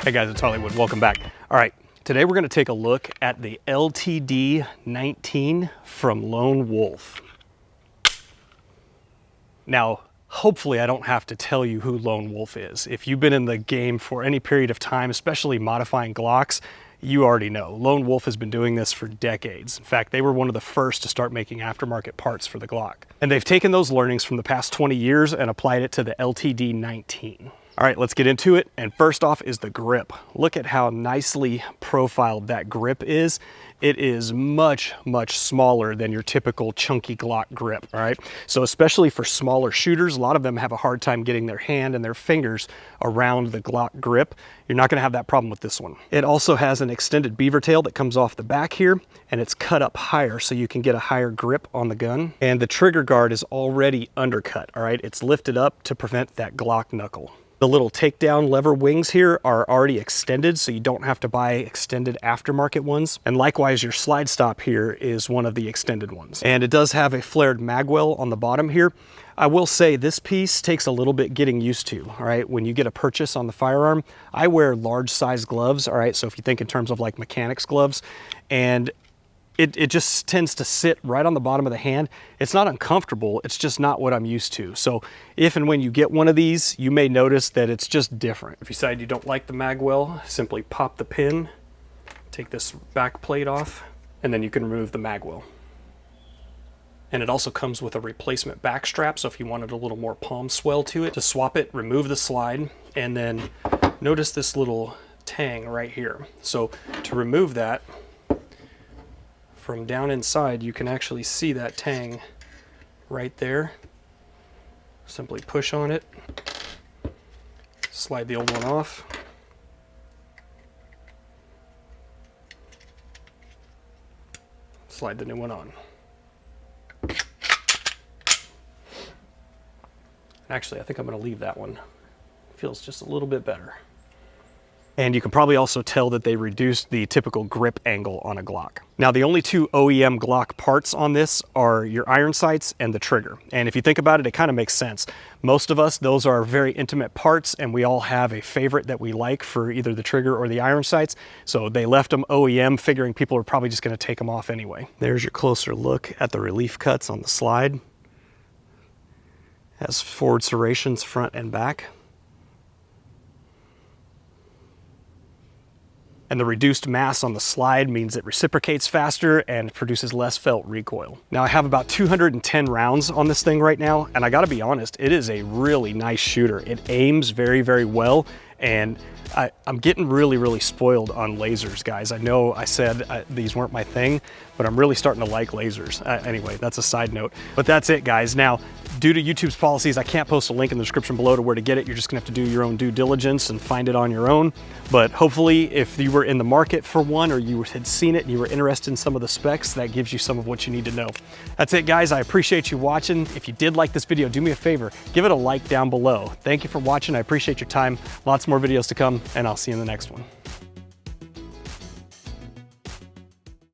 Hey guys, it's HarleyWood. Welcome back. All right, today we're going to take a look at the LTD19 from Lone Wolf. Now, hopefully I don't have to tell you who Lone Wolf is. If you've been in the game for any period of time, especially modifying Glocks, you already know. Lone Wolf has been doing this for decades. In fact, they were one of the first to start making aftermarket parts for the Glock. And they've taken those learnings from the past 20 years and applied it to the LTD19. All right, let's get into it. And first off is the grip. Look at how nicely profiled that grip is. It is much, much smaller than your typical chunky Glock grip, all right? So especially for smaller shooters, a lot of them have a hard time getting their hand and their fingers around the Glock grip. You're not gonna have that problem with this one. It also has an extended beaver tail that comes off the back here, and it's cut up higher so you can get a higher grip on the gun. And the trigger guard is already undercut, all right? It's lifted up to prevent that Glock knuckle. The little takedown lever wings here are already extended, so you don't have to buy extended aftermarket ones. And likewise, your slide stop here is one of the extended ones. And it does have a flared magwell on the bottom here. I will say this piece takes a little bit getting used to, all right? When you get a purchase on the firearm, I wear large size gloves, all right? So if you think in terms of like mechanics gloves, and it just tends to sit right on the bottom of the hand. It's not uncomfortable, it's just not what I'm used to. So if and when you get one of these, you may notice that it's just different. If you decide you don't like the magwell, simply pop the pin, take this back plate off, and then you can remove the magwell. And it also comes with a replacement back strap, so if you wanted a little more palm swell to it, to swap it, remove the slide, and then notice this little tang right here. So to remove that, from down inside, you can actually see that tang right there. Simply push on it, slide the old one off, slide the new one on. Actually, I think I'm going to leave that one. It feels just a little bit better. And you can probably also tell that they reduced the typical grip angle on a Glock. Now, the only two OEM Glock parts on this are your iron sights and the trigger. And if you think about it, it kind of makes sense. Most of us, those are very intimate parts, and we all have a favorite that we like for either the trigger or the iron sights. So they left them OEM, figuring people are probably just going to take them off anyway. There's your closer look at the relief cuts on the slide. Has forward serrations front and back. And the reduced mass on the slide means it reciprocates faster and produces less felt recoil. Now I have about 210 rounds on this thing right now, and I gotta be honest, it is a really nice shooter. It aims very, very well, and I'm getting really, really spoiled on lasers, guys. I know I said these weren't my thing, but I'm really starting to like lasers. Anyway, that's a side note. But that's it, guys. Now, due to YouTube's policies, I can't post a link in the description below to where to get it. You're just gonna have to do your own due diligence and find it on your own. But hopefully, if you were in the market for one, or you had seen it and you were interested in some of the specs, that gives you some of what you need to know. That's it, guys. I appreciate you watching. If you did like this video, do me a favor, give it a like down below. Thank you for watching. I appreciate your time. Lots more videos to come, and I'll see you in the next one.